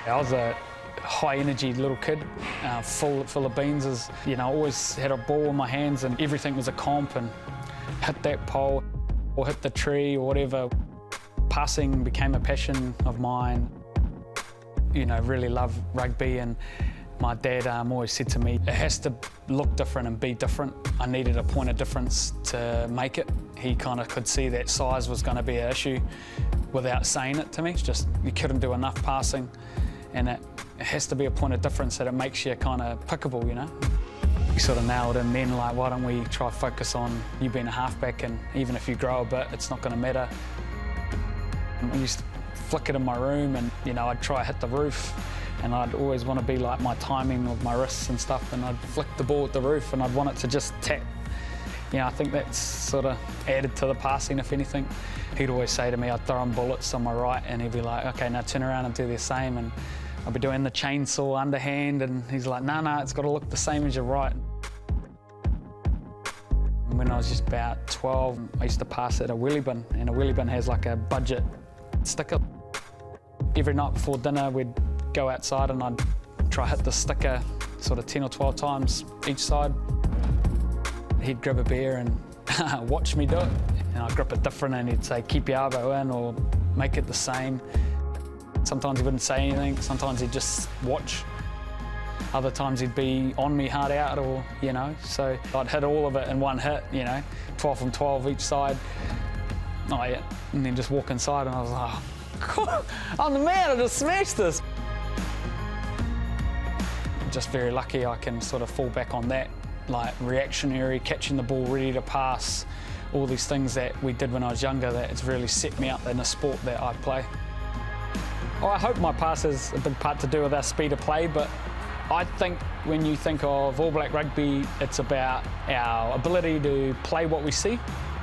I was a high-energy little kid, full of beans. Always had a ball in my hands and everything was a comp, and hit that pole or hit the tree or whatever. Passing became a passion of mine. Really love rugby, and my dad always said to me, it has to look different and be different. I needed a point of difference to make it. He kind of could see that size was going to be an issue without saying it to me. It's just you couldn't do enough passing, and it has to be a point of difference that it makes you kind of pickable, We sort of nailed in then, like, why don't we try focus on you being a halfback, and even if you grow a bit, it's not going to matter. I used to flick it in my room, and I'd try hit the roof, and I'd always want to be like my timing of my wrists and stuff, and I'd flick the ball at the roof and I'd want it to just tap. I think that's sort of added to the passing, if anything. He'd always say to me, I'd throw him bullets on my right, and he'd be like, okay, now turn around and do the same. And I'd be doing the chainsaw underhand, and he's like, no, it's got to look the same as your right. When I was just about 12, I used to pass at a wheelie bin, and a wheelie bin has like a budget sticker. Every night before dinner, we'd go outside and I'd try hit the sticker sort of 10 or 12 times each side. He'd grab a beer and watch me do it. And I'd grip it different, and he'd say, keep your elbow in or make it the same. Sometimes he wouldn't say anything, sometimes he'd just watch. Other times he'd be on me hard out, or, so I'd hit all of it in one hit, 12 from 12 each side. Oh yeah, and then just walk inside and I was like, oh, I'm the man, I just smashed this. I'm just very lucky I can sort of fall back on that, like reactionary, catching the ball, ready to pass, all these things that we did when I was younger that it's really set me up in the sport that I play. Well, I hope my pass has a big part to do with our speed of play, but I think when you think of All Black Rugby, it's about our ability to play what we see.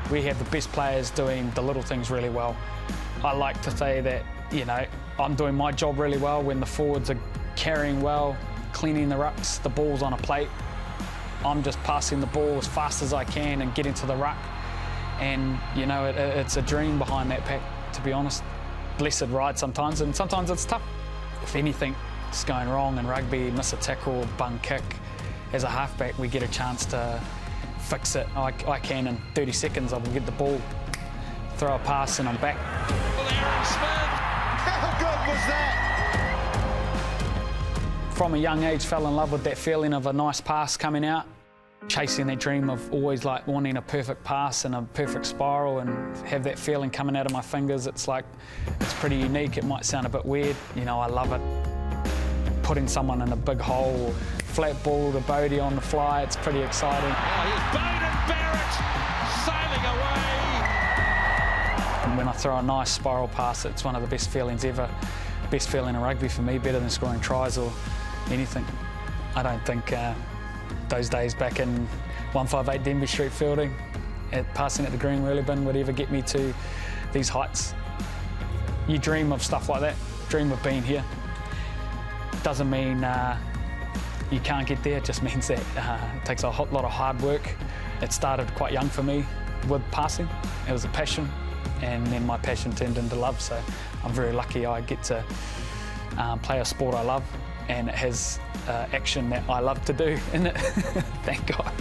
We have the best players doing the little things really well. I like to say that, I'm doing my job really well when the forwards are carrying well, cleaning the rucks, the ball's on a plate. I'm just passing the ball as fast as I can and getting to the ruck. And, it's a dream behind that pack, to be honest. Blessed ride sometimes, and sometimes it's tough. If anything's going wrong in rugby, miss a tackle, bung kick, as a halfback, we get a chance to fix it. I can in 30 seconds. I will get the ball, throw a pass, and I'm back. Well, Aaron Smith, how good was that? From a young age, fell in love with that feeling of a nice pass coming out, chasing that dream of always like wanting a perfect pass and a perfect spiral, and have that feeling coming out of my fingers. It's pretty unique. It might sound a bit weird. I love it. Putting someone in a big hole, flat ball to Bodie on the fly, it's pretty exciting. Oh, here's Bowden Barrett sailing away. And when I throw a nice spiral pass, it's one of the best feelings ever. Best feeling in rugby for me, better than scoring tries or anything. I don't think those days back in 158 Denby Street Feilding, passing at the green wheelie bin would ever get me to these heights. You dream of stuff like that, dream of being here. Doesn't mean you can't get there, it just means that it takes a lot of hard work. It started quite young for me with passing. It was a passion, and then my passion turned into love, so I'm very lucky I get to play a sport I love, and it has action that I love to do in it. Thank God.